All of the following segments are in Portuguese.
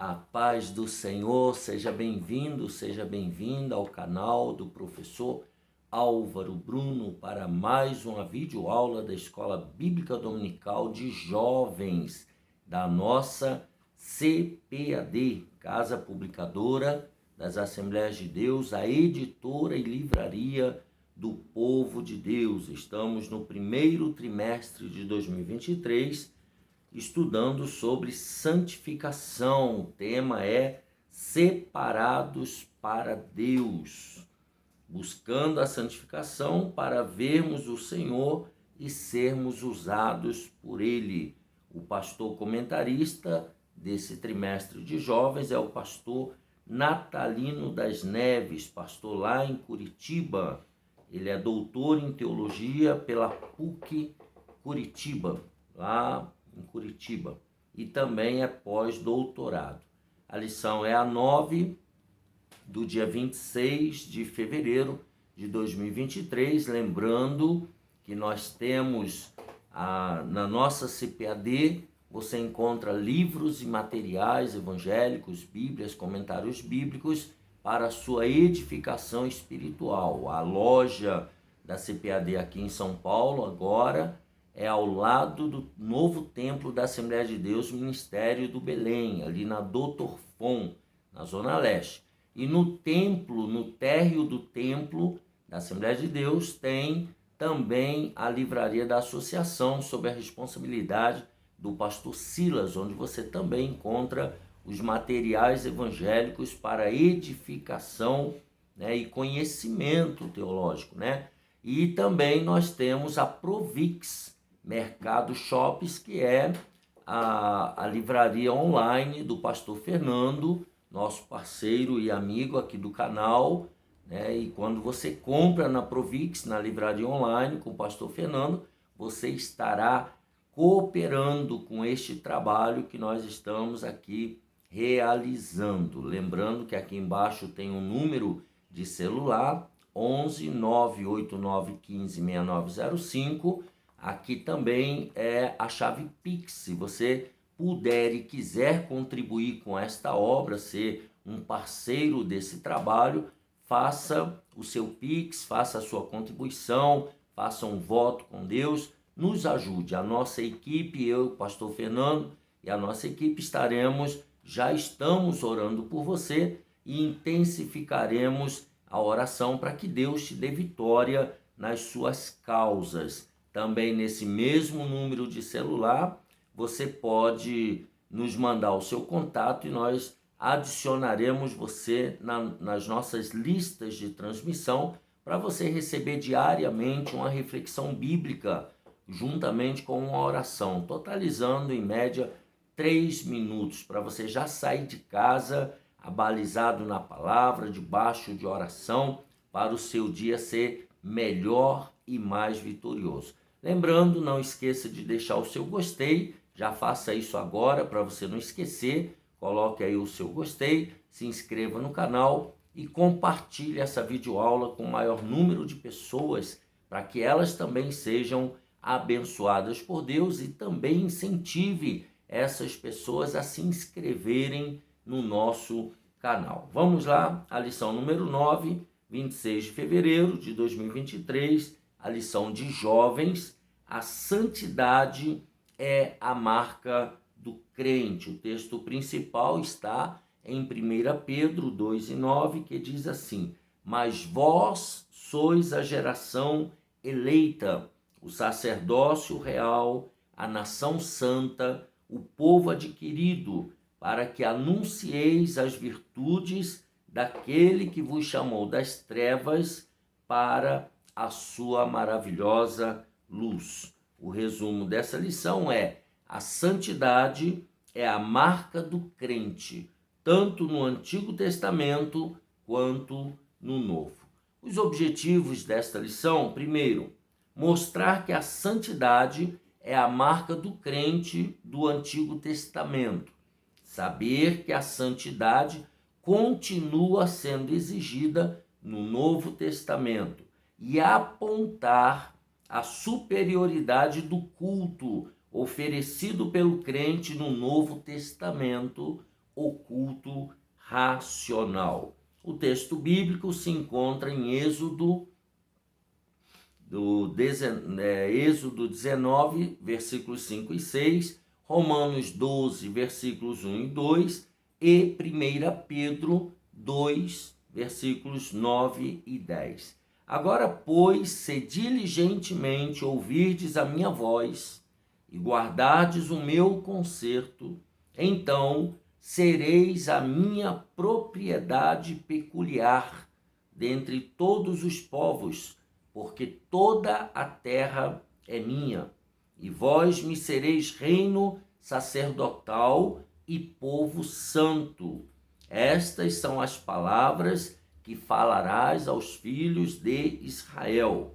A paz do Senhor, seja bem-vindo, seja bem-vinda ao canal do professor Álvaro Bruno para mais uma videoaula da Escola Bíblica Dominical de Jovens da nossa CPAD, Casa Publicadora das Assembleias de Deus, a editora e livraria do povo de Deus. Estamos no primeiro trimestre de 2023, estudando sobre santificação. O tema é separados para Deus, buscando a santificação para vermos o Senhor e sermos usados por Ele. O pastor comentarista desse trimestre de jovens é o pastor Natalino das Neves, pastor lá em Curitiba. Ele é doutor em teologia pela PUC Curitiba, lá em Curitiba, e também é pós-doutorado. A lição é a 9 do dia 26 de fevereiro de 2023, lembrando que nós temos na nossa CPAD, você encontra livros e materiais evangélicos, bíblias, comentários bíblicos para a sua edificação espiritual. A loja da CPAD aqui em São Paulo agora é ao lado do novo templo da Assembleia de Deus, Ministério do Belém, ali na Doutor Fon, na Zona Leste. E no templo, no térreo do templo da Assembleia de Deus, tem também a livraria da associação, sob a responsabilidade do pastor Silas, onde você também encontra os materiais evangélicos para edificação, e conhecimento teológico, E também nós temos a Provix Mercado Shops, que é a livraria online do pastor Fernando, nosso parceiro e amigo aqui do canal, E quando você compra na Provix, na livraria online com o pastor Fernando, você estará cooperando com este trabalho que nós estamos aqui realizando. Lembrando que aqui embaixo tem um número de celular, 11 989 15 6905. Aqui também é a chave Pix. Se você puder e quiser contribuir com esta obra, ser um parceiro desse trabalho, faça o seu Pix, faça a sua contribuição, faça um voto com Deus, nos ajude. A nossa equipe, eu, o pastor Fernando e a nossa equipe já estamos orando por você e intensificaremos a oração para que Deus te dê vitória nas suas causas. Também nesse mesmo número de celular, você pode nos mandar o seu contato e nós adicionaremos você nas nossas listas de transmissão para você receber diariamente uma reflexão bíblica juntamente com uma oração, totalizando em média 3 minutos, para você já sair de casa abalizado na palavra, debaixo de oração, para o seu dia ser melhor e mais vitorioso. Lembrando, não esqueça de deixar o seu gostei, já faça isso agora para você não esquecer, coloque aí o seu gostei, se inscreva no canal e compartilhe essa videoaula com o maior número de pessoas para que elas também sejam abençoadas por Deus e também incentive essas pessoas a se inscreverem no nosso canal. Vamos lá, a lição número 9, 26 de fevereiro de 2023, a lição de jovens. A santidade é a marca do crente. O texto principal está em 1 Pedro 2:9, que diz assim: mas vós sois a geração eleita, o sacerdócio real, a nação santa, o povo adquirido, para que anuncieis as virtudes daquele que vos chamou das trevas para a sua maravilhosa luz. O resumo dessa lição é: a santidade é a marca do crente, tanto no Antigo Testamento quanto no Novo. Os objetivos desta lição: primeiro, mostrar que a santidade é a marca do crente do Antigo Testamento. Saber que a santidade continua sendo exigida no Novo Testamento e apontar a superioridade do culto oferecido pelo crente no Novo Testamento o culto racional. O texto bíblico se encontra em Êxodo 19, versículos 5 e 6, Romanos 12, versículos 1 e 2 e 1 Pedro 2, versículos 9 e 10. Agora, pois, se diligentemente ouvirdes a minha voz e guardardes o meu conserto, então sereis a minha propriedade peculiar dentre todos os povos, porque toda a terra é minha, e vós me sereis reino sacerdotal e povo santo. Estas são as palavras que falarás aos filhos de Israel.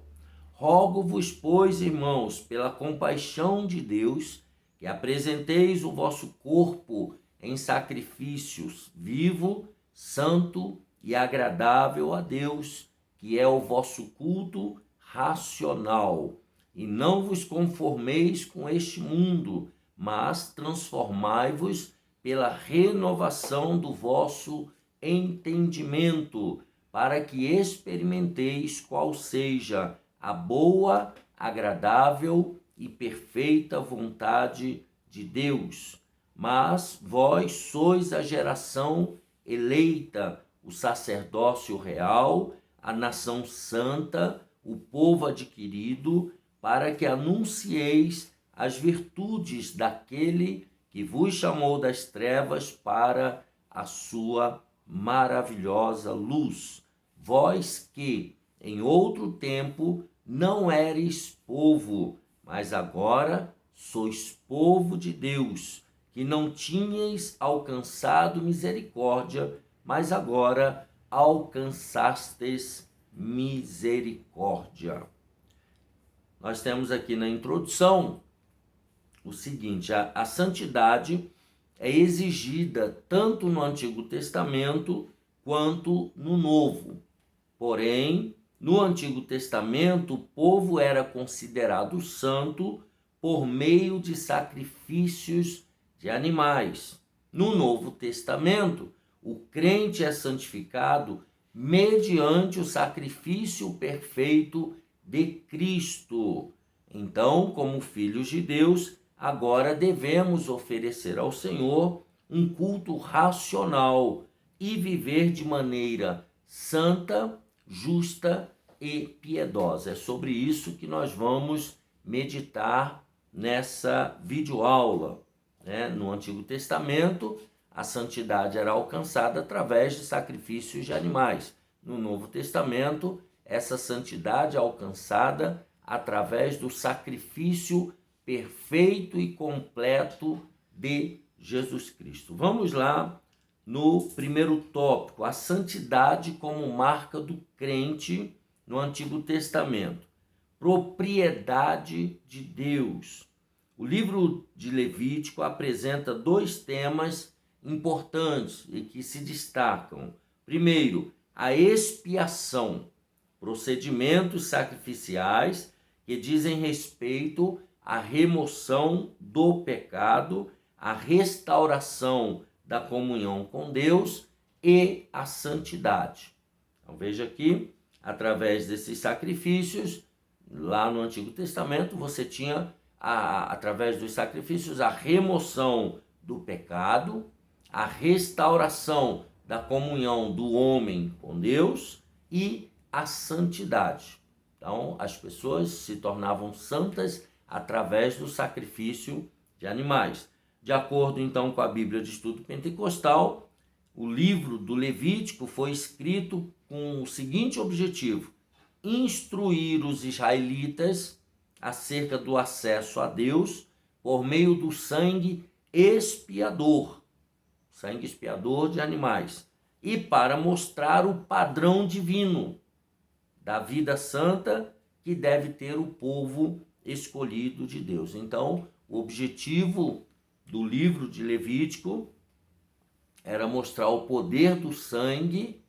Rogo-vos, pois, irmãos, pela compaixão de Deus, que apresenteis o vosso corpo em sacrifícios vivo, santo e agradável a Deus, que é o vosso culto racional. E não vos conformeis com este mundo, mas transformai-vos pela renovação do vosso entendimento, para que experimenteis qual seja a boa, agradável e perfeita vontade de Deus. Mas vós sois a geração eleita, o sacerdócio real, a nação santa, o povo adquirido, para que anuncieis as virtudes daquele que vos chamou das trevas para a sua maravilhosa luz. Vós que, em outro tempo, não eres povo, mas agora sois povo de Deus, que não tinhais alcançado misericórdia, mas agora alcançastes misericórdia. Nós temos aqui na introdução o seguinte: a santidade é exigida tanto no Antigo Testamento quanto no Novo. Porém, no Antigo Testamento, o povo era considerado santo por meio de sacrifícios de animais. No Novo Testamento, o crente é santificado mediante o sacrifício perfeito de Cristo. Então, como filhos de Deus, agora devemos oferecer ao Senhor um culto racional e viver de maneira santa, justa e piedosa. É sobre isso que nós vamos meditar nessa videoaula. No Antigo Testamento, a santidade era alcançada através de sacrifícios de animais. No Novo Testamento, essa santidade é alcançada através do sacrifício perfeito e completo de Jesus Cristo. Vamos lá no primeiro tópico, a santidade como marca do crente no Antigo Testamento. Propriedade de Deus. O livro de Levítico apresenta dois temas importantes e que se destacam. Primeiro, a expiação, procedimentos sacrificiais que dizem respeito à remoção do pecado, à restauração da comunhão com Deus e à santidade. Então veja aqui, através desses sacrifícios, lá no Antigo Testamento, você tinha, através dos sacrifícios, a remoção do pecado, a restauração da comunhão do homem com Deus e a santidade. Então, as pessoas se tornavam santas através do sacrifício de animais. De acordo, então, com a Bíblia de Estudo Pentecostal, o livro do Levítico foi escrito com o seguinte objetivo: instruir os israelitas acerca do acesso a Deus por meio do sangue expiador de animais, e para mostrar o padrão divino da vida santa que deve ter o povo escolhido de Deus. Então, o objetivo do livro de Levítico era mostrar o poder do sangue,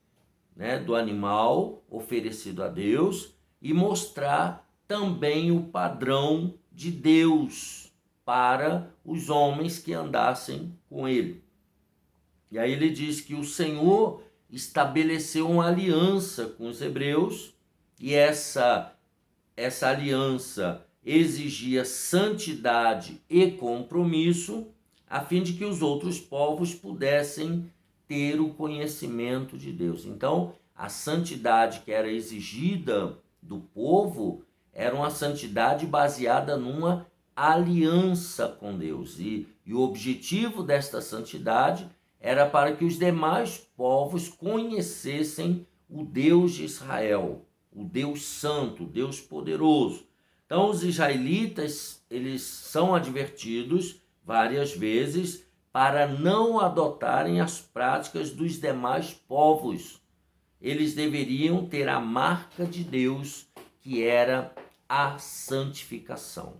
do animal oferecido a Deus, e mostrar também o padrão de Deus para os homens que andassem com ele. E aí ele diz que o Senhor estabeleceu uma aliança com os hebreus, e essa aliança exigia santidade e compromisso, a fim de que os outros povos pudessem ter o conhecimento de Deus. Então, a santidade que era exigida do povo era uma santidade baseada numa aliança com Deus. E o objetivo desta santidade era para que os demais povos conhecessem o Deus de Israel, o Deus santo, o Deus poderoso. Então, os israelitas, eles são advertidos várias vezes para não adotarem as práticas dos demais povos. Eles deveriam ter a marca de Deus, que era a santificação.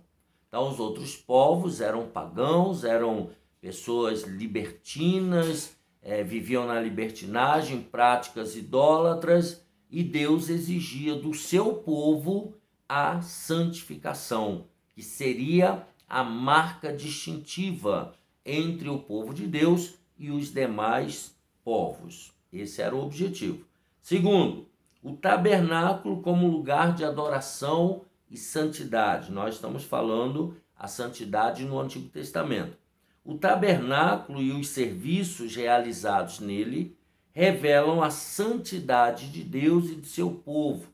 Então, os outros povos eram pagãos, eram pessoas libertinas, viviam na libertinagem, práticas idólatras, e Deus exigia do seu povo a santificação, que seria a marca distintiva entre o povo de Deus e os demais povos. Esse era o objetivo. Segundo, o tabernáculo como lugar de adoração e santidade. Nós estamos falando a santidade no Antigo Testamento. O tabernáculo e os serviços realizados nele revelam a santidade de Deus e de seu povo.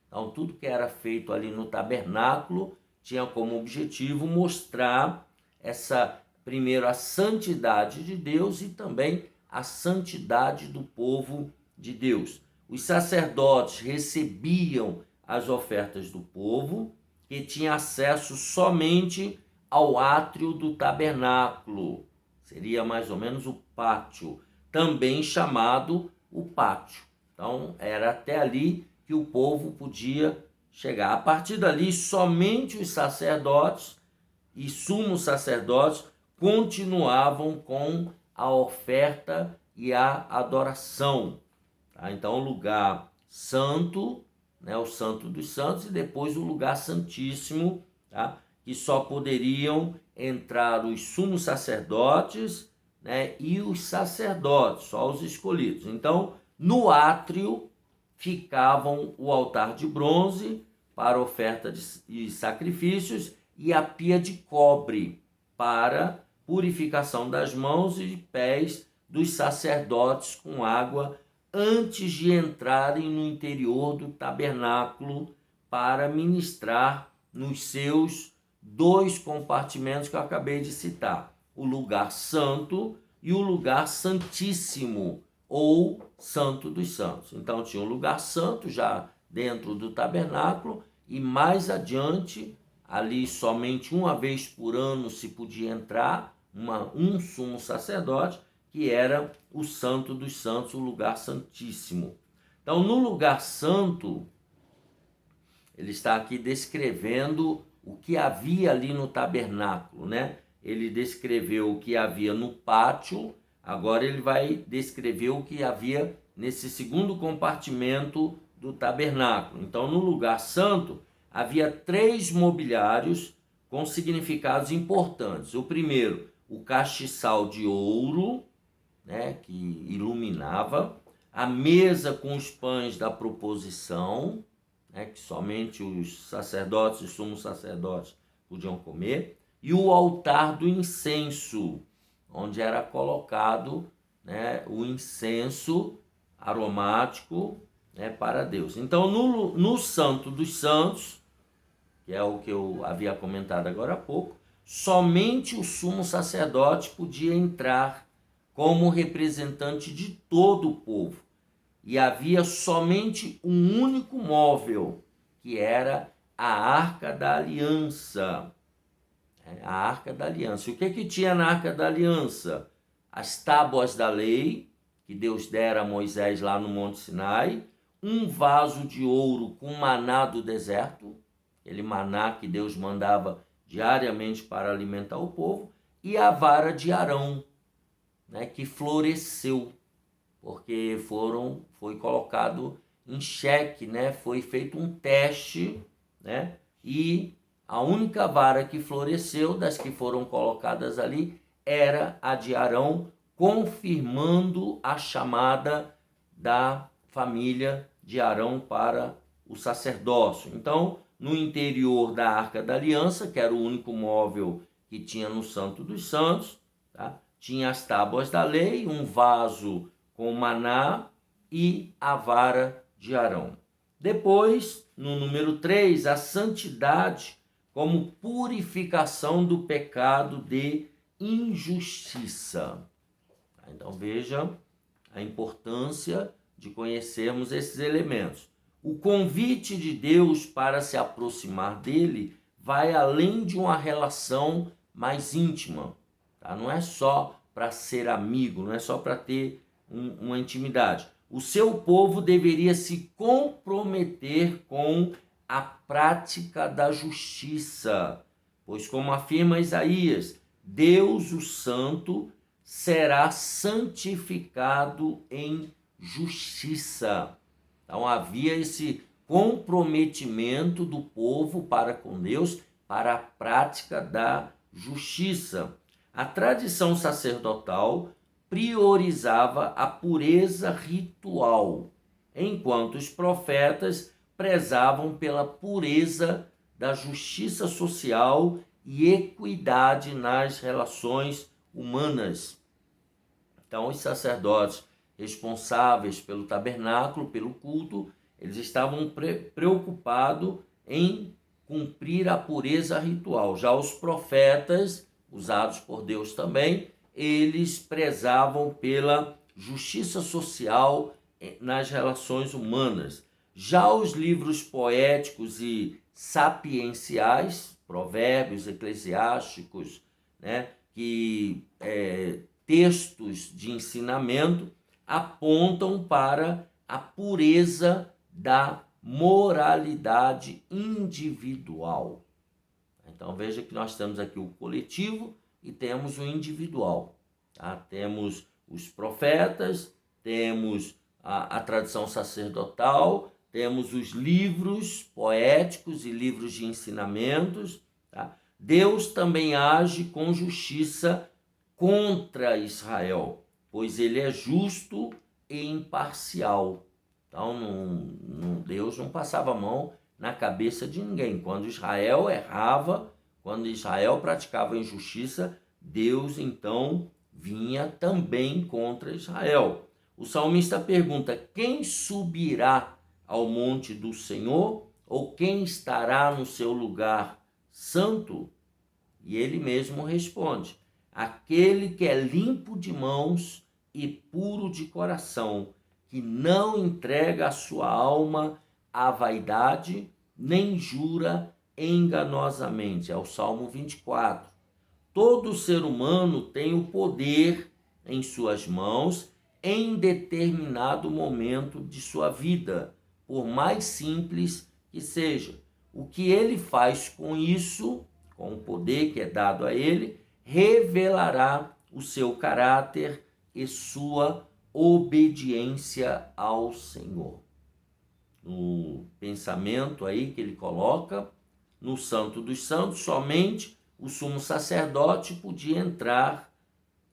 Então, tudo que era feito ali no tabernáculo tinha como objetivo mostrar primeiro, a santidade de Deus e também a santidade do povo de Deus. Os sacerdotes recebiam as ofertas do povo, que tinha acesso somente ao átrio do tabernáculo. Seria mais ou menos o pátio, também chamado o pátio. Então, era até ali que o povo podia chegar. A partir dali, somente os sacerdotes e sumos sacerdotes continuavam com a oferta e a adoração. Tá? Então, o lugar santo, o Santo dos Santos, e depois o lugar santíssimo, tá? Que só poderiam entrar os sumos sacerdotes, e os sacerdotes, só os escolhidos. Então, no átrio ficavam o altar de bronze para oferta de sacrifícios e a pia de cobre para purificação das mãos e de pés dos sacerdotes com água antes de entrarem no interior do tabernáculo para ministrar nos seus 2 compartimentos que eu acabei de citar, o lugar santo e o lugar santíssimo, ou Santo dos Santos. Então tinha um lugar santo já dentro do tabernáculo, e mais adiante, ali somente uma vez por ano se podia entrar um sumo sacerdote, que era o Santo dos Santos, o lugar santíssimo. Então, no lugar santo, ele está aqui descrevendo o que havia ali no tabernáculo, Ele descreveu o que havia no pátio, agora ele vai descrever o que havia nesse segundo compartimento do tabernáculo. Então, no lugar santo, havia 3 mobiliários com significados importantes. O primeiro, o castiçal de ouro, que iluminava, a mesa com os pães da proposição, que somente os sacerdotes e sumos sacerdotes podiam comer, e o altar do incenso, onde era colocado o incenso aromático para Deus. Então, no Santo dos Santos, que é o que eu havia comentado agora há pouco, somente o sumo sacerdote podia entrar como representante de todo o povo. E havia somente um único móvel, que era a Arca da Aliança. A Arca da Aliança. E o que tinha na Arca da Aliança? As tábuas da lei, que Deus dera a Moisés lá no Monte Sinai, um vaso de ouro com maná do deserto, aquele maná que Deus mandava diariamente para alimentar o povo, e a vara de Arão, que floresceu, porque foi colocado em xeque, foi feito um teste, e a única vara que floresceu das que foram colocadas ali era a de Arão, confirmando a chamada da família de Arão para o sacerdócio. Então, no interior da Arca da Aliança, que era o único móvel que tinha no Santo dos Santos, tá? Tinha as tábuas da lei, um vaso com maná e a vara de Arão. Depois, no número 3, a santidade como purificação do pecado de injustiça. Então veja a importância de conhecermos esses elementos. O convite de Deus para se aproximar dele vai além de uma relação mais íntima. Tá? Não é só para ser amigo, não é só para ter uma intimidade. O seu povo deveria se comprometer com a prática da justiça, pois, como afirma Isaías, Deus, o Santo, será santificado em justiça. Então havia esse comprometimento do povo para com Deus, para a prática da justiça. A tradição sacerdotal priorizava a pureza ritual, enquanto os profetas prezavam pela pureza da justiça social e equidade nas relações humanas. Então, os sacerdotes responsáveis pelo tabernáculo, pelo culto, eles estavam preocupados em cumprir a pureza ritual. Já os profetas, usados por Deus também, eles prezavam pela justiça social nas relações humanas. Já os livros poéticos e sapienciais, provérbios eclesiásticos, né, textos de ensinamento, apontam para a pureza da moralidade individual. Então veja que nós temos aqui o coletivo e temos o individual. Tá? Temos os profetas, temos a tradição sacerdotal, temos os livros poéticos e livros de ensinamentos. Tá? Deus também age com justiça contra Israel, pois ele é justo e imparcial. Então, Deus não passava a mão na cabeça de ninguém. Quando Israel errava, quando Israel praticava injustiça, Deus então vinha também contra Israel. O salmista pergunta: quem subirá ao monte do Senhor? Ou quem estará no seu lugar santo? E ele mesmo responde: aquele que é limpo de mãos e puro de coração, que não entrega a sua alma à vaidade, nem jura enganosamente. É o Salmo 24. Todo ser humano tem o poder em suas mãos em determinado momento de sua vida, por mais simples que seja. O que ele faz com isso, com o poder que é dado a ele, revelará o seu caráter e sua obediência ao Senhor. No pensamento aí que ele coloca, no Santo dos Santos, somente o sumo sacerdote podia entrar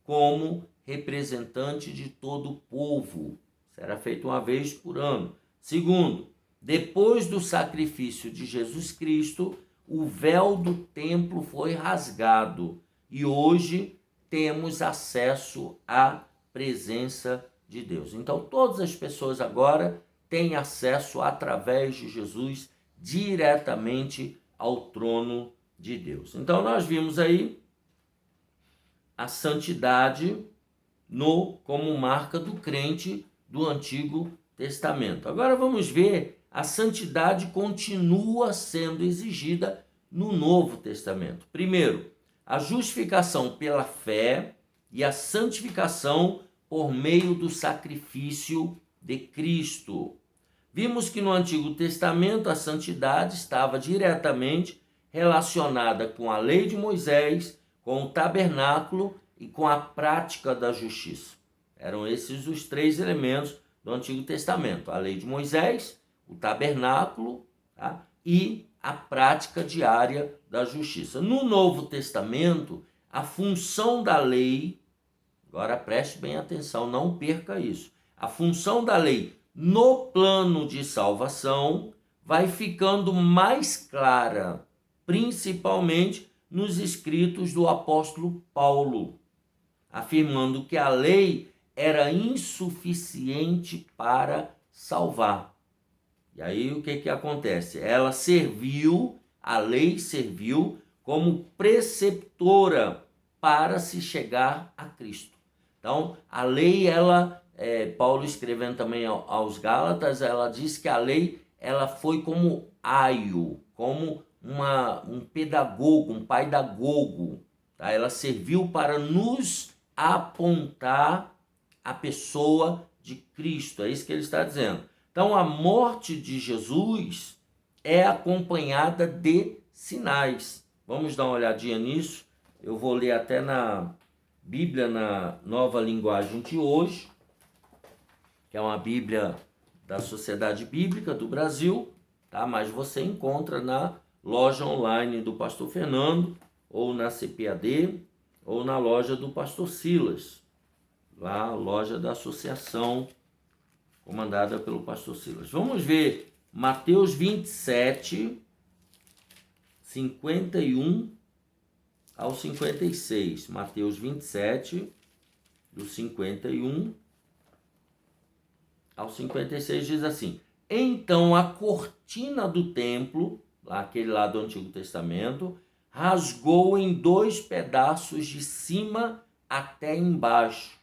como representante de todo o povo. Será feito uma vez por ano. Segundo, depois do sacrifício de Jesus Cristo, o véu do templo foi rasgado e hoje temos acesso à presença de Deus. Então, todas as pessoas agora têm acesso, através de Jesus, diretamente ao trono de Deus. Então, nós vimos aí a santidade como marca do crente do Antigo Testamento. Agora vamos ver, a santidade continua sendo exigida no Novo Testamento. Primeiro, a justificação pela fé e a santificação por meio do sacrifício de Cristo. Vimos que no Antigo Testamento a santidade estava diretamente relacionada com a lei de Moisés, com o tabernáculo e com a prática da justiça. Eram esses os três elementos do Antigo Testamento: a lei de Moisés, o tabernáculo, tá? E a prática diária da justiça. No Novo Testamento, a função da lei Agora preste bem atenção, não perca isso. A função da lei no plano de salvação vai ficando mais clara, principalmente nos escritos do apóstolo Paulo, afirmando que a lei era insuficiente para salvar. E aí o que acontece? A lei serviu como preceptora para se chegar a Cristo. Então, a lei, Paulo escrevendo também aos Gálatas, ela diz que a lei ela foi como aio, como um pedagogo, um pedagogo. Tá? Ela serviu para nos apontar a pessoa de Cristo. É isso que ele está dizendo. Então, a morte de Jesus é acompanhada de sinais. Vamos dar uma olhadinha nisso. Eu vou ler até na Bíblia, na Nova Linguagem de Hoje, que é uma Bíblia da Sociedade Bíblica do Brasil, tá? Mas você encontra na loja online do Pastor Fernando, ou na CPAD, ou na loja do Pastor Silas, lá a loja da associação comandada pelo Pastor Silas. Vamos ver Mateus 27, 51 ao 56. Mateus 27, do 51 ao 56 diz assim: então a cortina do templo, aquele lá do Antigo Testamento, rasgou em 2 pedaços de cima até embaixo.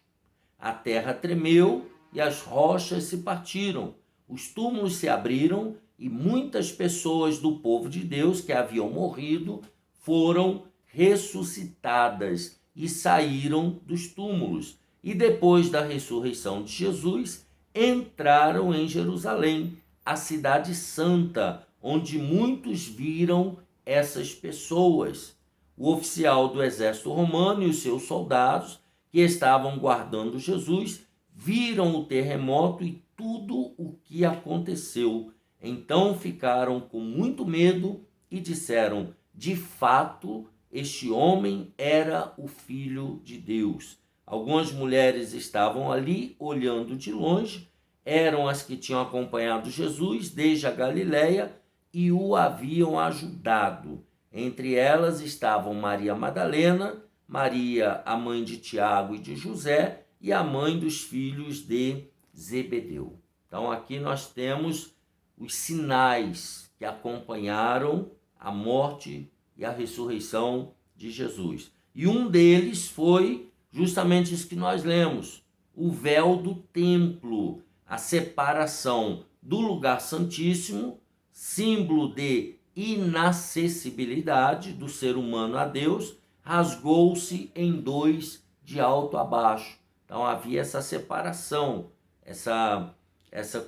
A terra tremeu e as rochas se partiram. Os túmulos se abriram e muitas pessoas do povo de Deus que haviam morrido foram ressuscitadas e saíram dos túmulos. E depois da ressurreição de Jesus, entraram em Jerusalém, a cidade santa, onde muitos viram essas pessoas. O oficial do exército romano e os seus soldados, que estavam guardando Jesus, viram o terremoto e tudo o que aconteceu. Então ficaram com muito medo e disseram: de fato, este homem era o Filho de Deus. Algumas mulheres estavam ali olhando de longe, eram as que tinham acompanhado Jesus desde a Galileia e o haviam ajudado. Entre elas estavam Maria Madalena, Maria, a mãe de Tiago e de José, e a mãe dos filhos de Zebedeu. Então aqui nós temos os sinais que acompanharam a morte e a ressurreição de Jesus. E um deles foi justamente isso que nós lemos, o véu do templo, a separação do lugar santíssimo, símbolo de inacessibilidade do ser humano a Deus, rasgou-se em 2 de alto a baixo. Então havia essa separação, essa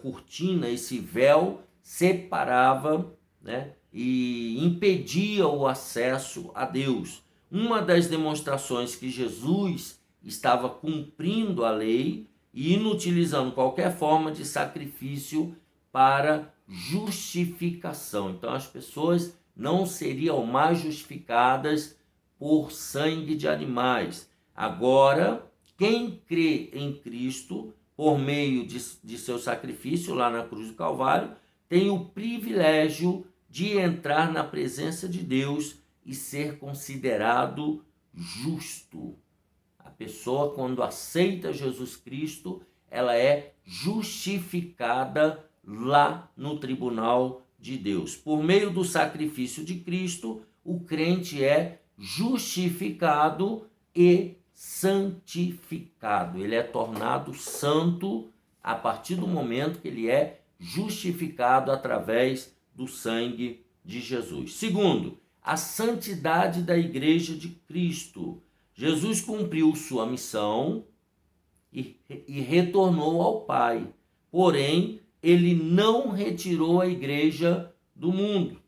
cortina, esse véu separava, né, e impedia o acesso a Deus. Uma das demonstrações que Jesus estava cumprindo a lei e inutilizando qualquer forma de sacrifício para justificação. Então as pessoas não seriam mais justificadas por sangue de animais. Agora, quem crê em Cristo, por meio de seu sacrifício lá na cruz do Calvário, tem o privilégio de entrar na presença de Deus e ser considerado justo. A pessoa, quando aceita Jesus Cristo, ela é justificada lá no tribunal de Deus. Por meio do sacrifício de Cristo, o crente é justificado e santificado. Ele é tornado santo a partir do momento que ele é justificado através do sangue de Jesus. Segundo, a santidade da Igreja de Cristo. Jesus cumpriu sua missão e retornou ao Pai. Porém, ele não retirou a igreja do mundo.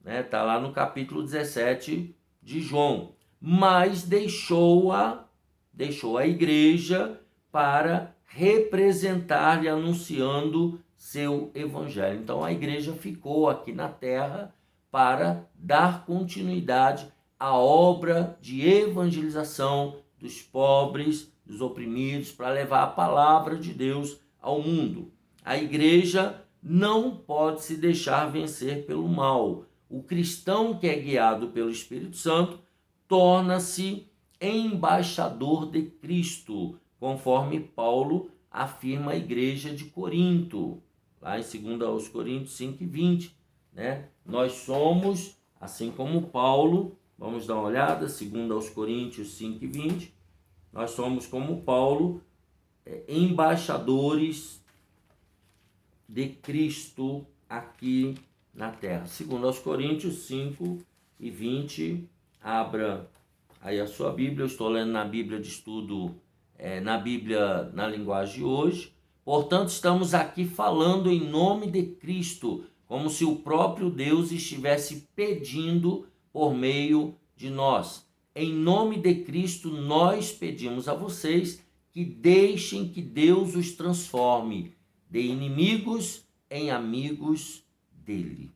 Está lá no capítulo 17 de João. Mas deixou a igreja para representar-lhe, anunciando seu evangelho. Então a igreja ficou aqui na terra para dar continuidade à obra de evangelização dos pobres, dos oprimidos, para levar a palavra de Deus ao mundo. A igreja não pode se deixar vencer pelo mal. O cristão que é guiado pelo Espírito Santo torna-se embaixador de Cristo, conforme Paulo afirma a igreja de Corinto, lá em 2 Coríntios 5:20, né? Nós somos, assim como Paulo, vamos dar uma olhada, 2 Coríntios 5:20, nós somos como Paulo, embaixadores de Cristo aqui na terra. 2 Coríntios 5:20, abra aí a sua Bíblia, eu estou lendo na Bíblia de estudo, na Bíblia na linguagem de hoje. Portanto, estamos aqui falando em nome de Cristo, como se o próprio Deus estivesse pedindo por meio de nós. Em nome de Cristo, nós pedimos a vocês que deixem que Deus os transforme de inimigos em amigos dele.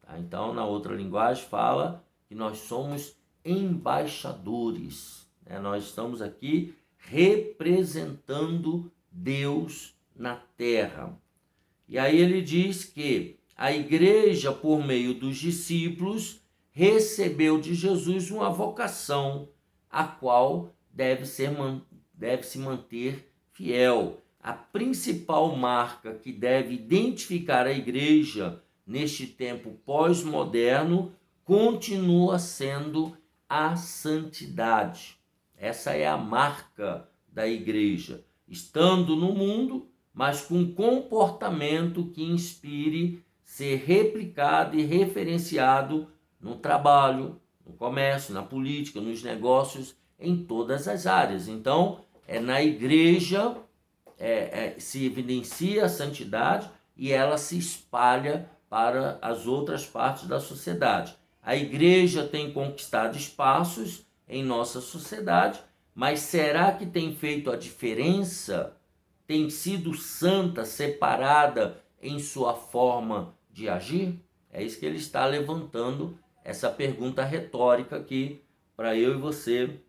Tá? Então, na outra linguagem, fala que nós somos embaixadores. Né? Nós estamos aqui representando Deus na terra. E aí ele diz que a igreja, por meio dos discípulos, recebeu de Jesus uma vocação, a qual deve se manter fiel. A principal marca que deve identificar a igreja neste tempo pós-moderno continua sendo a santidade. Essa é a marca da igreja, estando no mundo, mas com comportamento que inspire ser replicado e referenciado no trabalho, no comércio, na política, nos negócios, em todas as áreas. Então, na igreja se evidencia a santidade e ela se espalha para as outras partes da sociedade. A igreja tem conquistado espaços em nossa sociedade, mas será que tem feito a diferença? Tem sido santa, separada em sua forma de agir? É isso que ele está levantando, essa pergunta retórica aqui, para eu e você,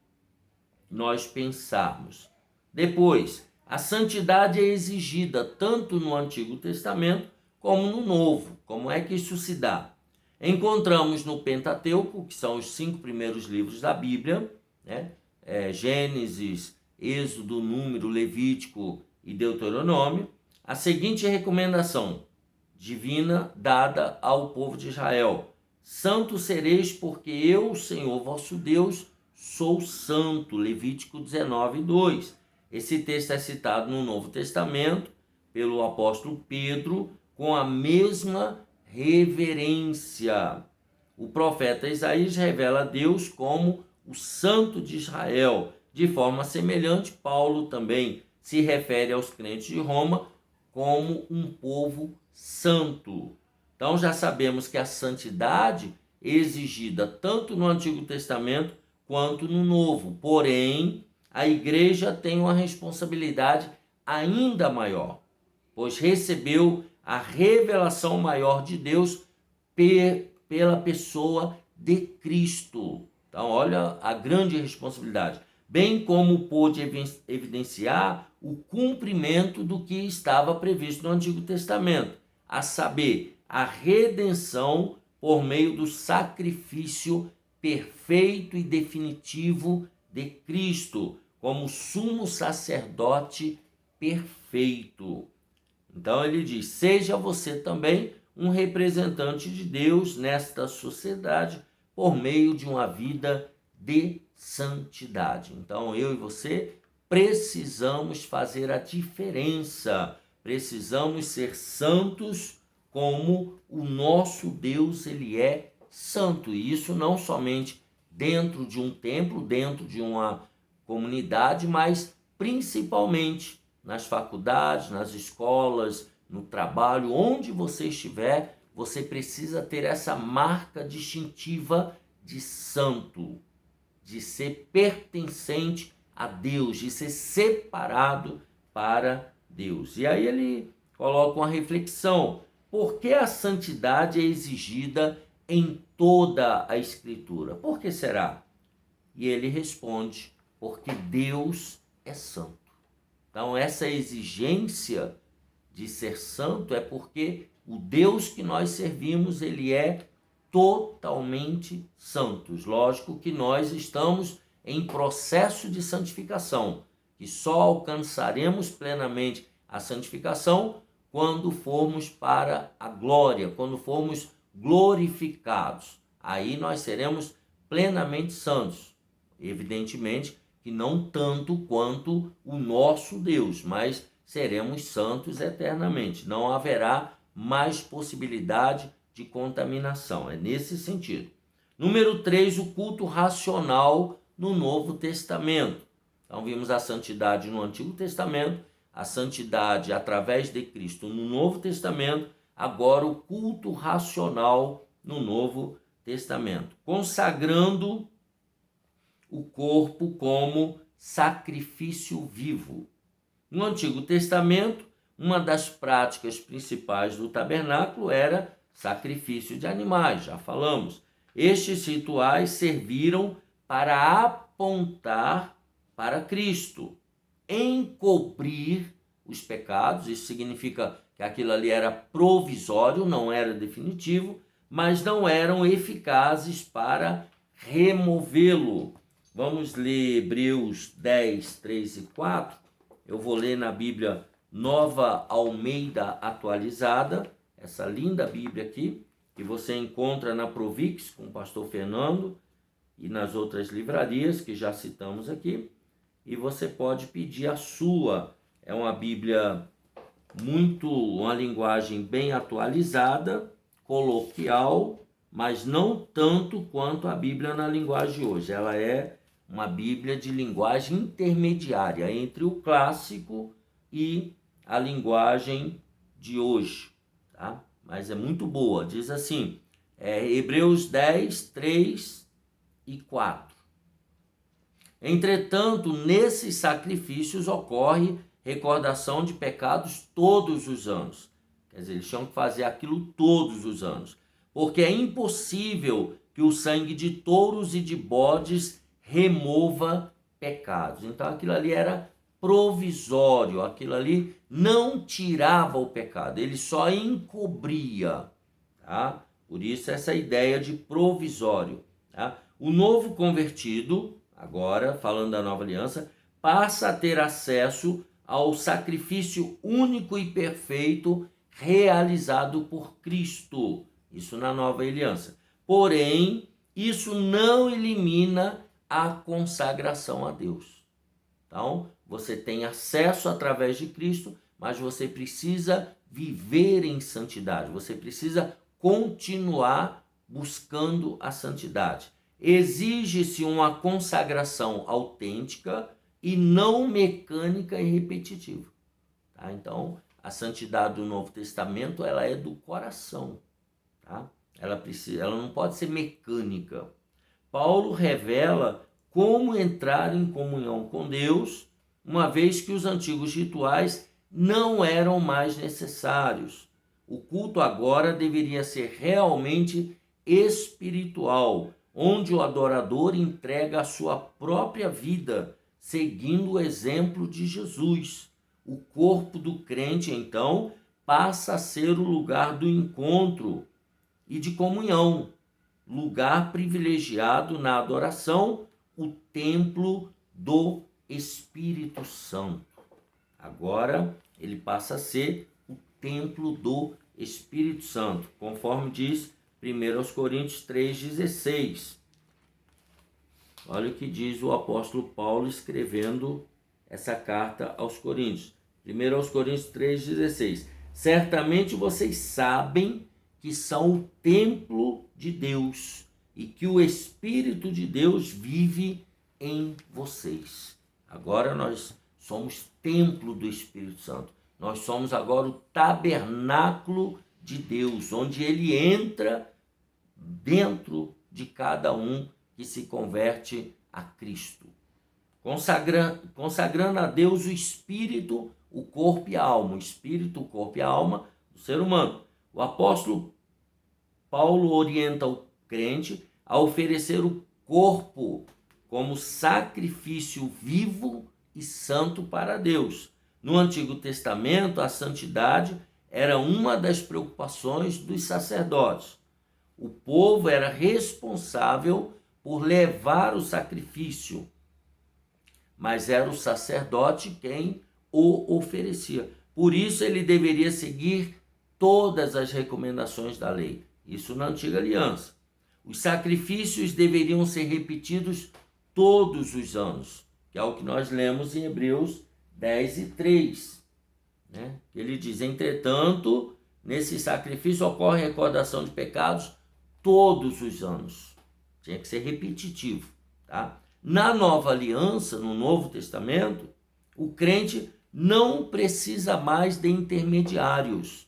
nós pensarmos. Depois, a santidade é exigida tanto no Antigo Testamento como no Novo. Como é que isso se dá? Encontramos no Pentateuco, que são os 5 primeiros livros da Bíblia, né? Gênesis, Êxodo, Número, Levítico e Deuteronômio, a seguinte recomendação divina dada ao povo de Israel: santo sereis, porque eu, Senhor vosso Deus, sou santo. Levítico 19:2. Esse texto é citado no Novo Testamento pelo apóstolo Pedro com a mesma reverência. O profeta Isaías revela Deus como o Santo de Israel. De forma semelhante, Paulo também se refere aos crentes de Roma como um povo santo. Então já sabemos que a santidade é exigida tanto no Antigo Testamento quanto no Novo. Porém, a igreja tem uma responsabilidade ainda maior, pois recebeu a revelação maior de Deus pela pessoa de Cristo. Então, olha a grande responsabilidade. Bem como pôde evidenciar o cumprimento do que estava previsto no Antigo Testamento, a saber, a redenção por meio do sacrifício perfeito e definitivo de Cristo, como sumo sacerdote perfeito. Então ele diz: seja você também um representante de Deus nesta sociedade por meio de uma vida de santidade. Então eu e você precisamos fazer a diferença, precisamos ser santos como o nosso Deus, ele é santo. E isso não somente dentro de um templo, dentro de uma comunidade, mas principalmente nas faculdades, nas escolas, no trabalho, onde você estiver, você precisa ter essa marca distintiva de santo, de ser pertencente a Deus, de ser separado para Deus. E aí ele coloca uma reflexão: por que a santidade é exigida em toda a Escritura? Por que será? E ele responde: porque Deus é santo. Então, essa exigência de ser santo é porque o Deus que nós servimos, ele é totalmente santo. Lógico que nós estamos em processo de santificação, que só alcançaremos plenamente a santificação quando formos para a glória, quando formos glorificados. Aí nós seremos plenamente santos. Evidentemente que não tanto quanto o nosso Deus, mas seremos santos eternamente. Não haverá mais possibilidade de contaminação. É nesse sentido. Número 3, o culto racional no Novo Testamento. Então vimos a santidade no Antigo Testamento, a santidade através de Cristo no Novo Testamento, agora o culto racional no Novo Testamento, consagrando o corpo como sacrifício vivo. No Antigo Testamento, uma das práticas principais do tabernáculo era sacrifício de animais, já falamos. Estes rituais serviram para apontar para Cristo, encobrir os pecados. Isso significa que aquilo ali era provisório, não era definitivo, mas não eram eficazes para removê-lo. Vamos ler Hebreus 10, 3 e 4. Eu vou ler na Bíblia Nova Almeida Atualizada, essa linda Bíblia aqui, que você encontra na Provix com o pastor Fernando e nas outras livrarias que já citamos aqui. E você pode pedir a sua. É uma Bíblia uma linguagem bem atualizada, coloquial, mas não tanto quanto a Bíblia na linguagem de hoje. Ela é uma Bíblia de linguagem intermediária entre o clássico e a linguagem de hoje, tá? Mas é muito boa. Diz assim, Hebreus 10, 3 e 4. Entretanto, nesses sacrifícios ocorre recordação de pecados todos os anos. Quer dizer, eles tinham que fazer aquilo todos os anos, porque é impossível que o sangue de touros e de bodes remova pecados. Então aquilo ali era provisório, aquilo ali não tirava o pecado, ele só encobria, tá? Por isso essa ideia de provisório, tá? O novo convertido, agora falando da nova aliança, passa a ter acesso ao sacrifício único e perfeito realizado por Cristo, isso na nova aliança. Porém, isso não elimina a consagração a Deus. Então, você tem acesso através de Cristo, mas você precisa viver em santidade, você precisa continuar buscando a santidade. Exige-se uma consagração autêntica e não mecânica e repetitiva. Tá? Então, a santidade do Novo Testamento, ela é do coração. Tá? Ela não pode ser mecânica. Paulo revela como entrar em comunhão com Deus, uma vez que os antigos rituais não eram mais necessários. O culto agora deveria ser realmente espiritual, onde o adorador entrega a sua própria vida, seguindo o exemplo de Jesus. O corpo do crente, então, passa a ser o lugar do encontro e de comunhão, lugar privilegiado na adoração, o templo do Espírito Santo. Agora ele passa a ser o templo do Espírito Santo, conforme diz 1 Coríntios 3,16. Olha o que diz o apóstolo Paulo escrevendo essa carta aos Coríntios. 1 Coríntios 3,16. Certamente vocês sabem que são o templo de Deus e que o Espírito de Deus vive em vocês. Agora nós somos templo do Espírito Santo. Nós somos agora o tabernáculo de Deus, onde ele entra dentro de cada um que se converte a Cristo. Consagrando a Deus o espírito, o corpo e a alma. O espírito, o corpo e a alma do ser humano. O apóstolo Paulo orienta o crente a oferecer o corpo como sacrifício vivo e santo para Deus. No Antigo Testamento, a santidade era uma das preocupações dos sacerdotes. O povo era responsável por levar o sacrifício, mas era o sacerdote quem o oferecia. Por isso ele deveria seguir todas as recomendações da lei. Isso na Antiga Aliança. Os sacrifícios deveriam ser repetidos todos os anos, que é o que nós lemos em Hebreus 10:3. Ele diz: entretanto, nesse sacrifício ocorre recordação de pecados todos os anos. Tinha que ser repetitivo. Tá? Na Nova Aliança, no Novo Testamento, o crente não precisa mais de intermediários.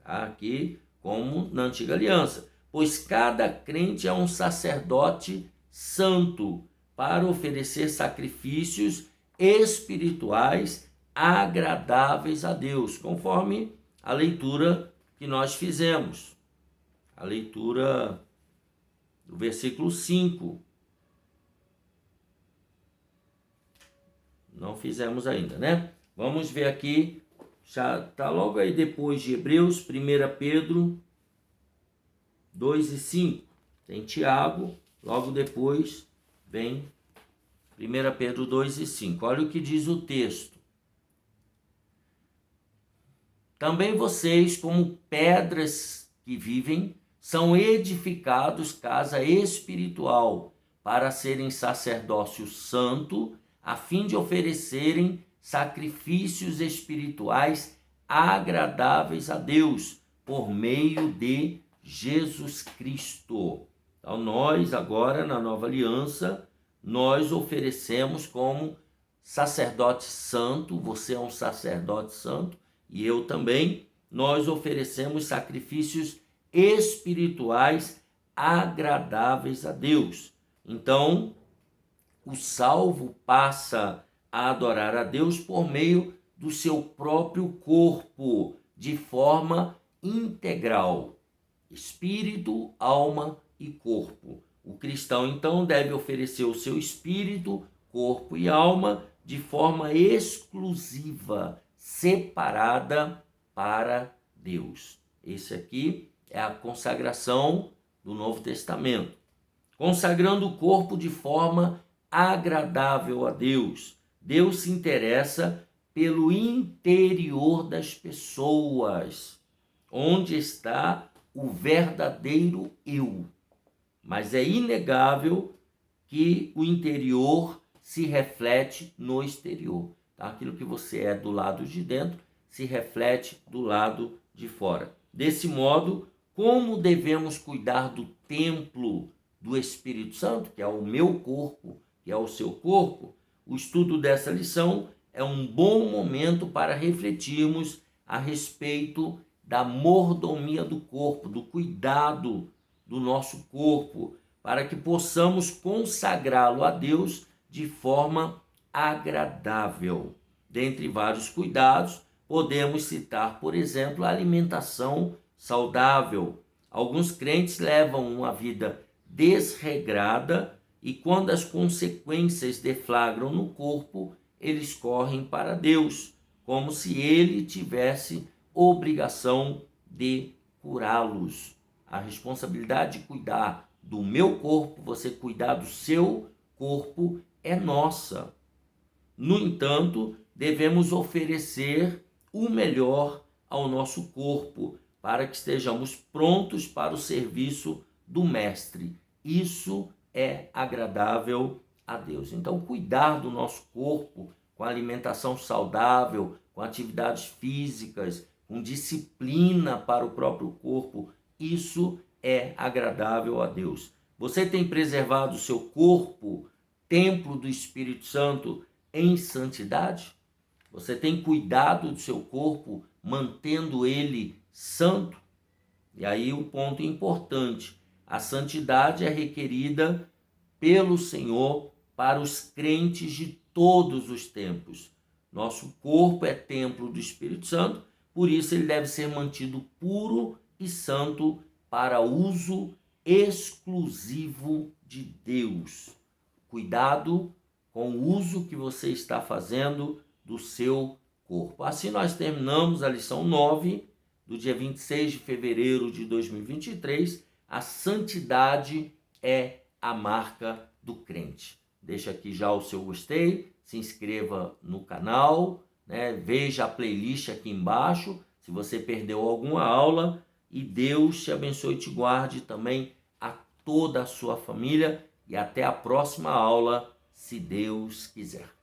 Tá? Aqui, como na Antiga Aliança. Pois cada crente é um sacerdote santo para oferecer sacrifícios espirituais agradáveis a Deus, conforme a leitura que nós fizemos. A leitura do versículo 5. Não fizemos ainda, né? Vamos ver aqui, já está logo aí depois de Hebreus, 1 Pedro 2:5. Tem Tiago, logo depois vem 1 Pedro 2:5. Olha o que diz o texto. Também vocês, como pedras que vivem, são edificados casa espiritual para serem sacerdócio santo, a fim de oferecerem sacrifícios espirituais agradáveis a Deus, por meio de Jesus Cristo. Então nós agora, na Nova Aliança, nós oferecemos como sacerdote santo, você é um sacerdote santo, e eu também, nós oferecemos sacrifícios espirituais agradáveis a Deus. Então, o salvo passa a adorar a Deus por meio do seu próprio corpo, de forma integral, espírito, alma e corpo. O cristão, então, deve oferecer o seu espírito, corpo e alma de forma exclusiva, separada para Deus. Esse aqui é a consagração do Novo Testamento. Consagrando o corpo de forma agradável a Deus. Deus se interessa pelo interior das pessoas, onde está o verdadeiro eu. Mas é inegável que o interior se reflete no exterior. Tá? Aquilo que você é do lado de dentro se reflete do lado de fora. Desse modo, como devemos cuidar do templo do Espírito Santo, que é o meu corpo, que é o seu corpo? O estudo dessa lição é um bom momento para refletirmos a respeito da mordomia do corpo, do cuidado do nosso corpo, para que possamos consagrá-lo a Deus de forma agradável. Dentre vários cuidados, podemos citar, por exemplo, a alimentação saudável. Alguns crentes levam uma vida desregrada e, quando as consequências deflagram no corpo, eles correm para Deus, como se ele tivesse obrigação de curá-los. A responsabilidade de cuidar do meu corpo, você cuidar do seu corpo, é nossa. No entanto, devemos oferecer o melhor ao nosso corpo, para que estejamos prontos para o serviço do Mestre. Isso é agradável a Deus. Então, cuidar do nosso corpo com alimentação saudável, com atividades físicas, com disciplina para o próprio corpo, isso é agradável a Deus. Você tem preservado o seu corpo, templo do Espírito Santo, em santidade? Você tem cuidado do seu corpo, mantendo ele santo? E aí o ponto importante: a santidade é requerida pelo Senhor para os crentes de todos os tempos. Nosso corpo é templo do Espírito Santo, por isso ele deve ser mantido puro e santo para uso exclusivo de Deus. Cuidado com o uso que você está fazendo do seu corpo. Assim nós terminamos a lição 9 do dia 26 de fevereiro de 2023. A santidade é a marca do crente. Deixa aqui já o seu gostei, se inscreva no canal, né? Veja a playlist aqui embaixo, se você perdeu alguma aula, e Deus te abençoe e te guarde também a toda a sua família, e até a próxima aula, se Deus quiser.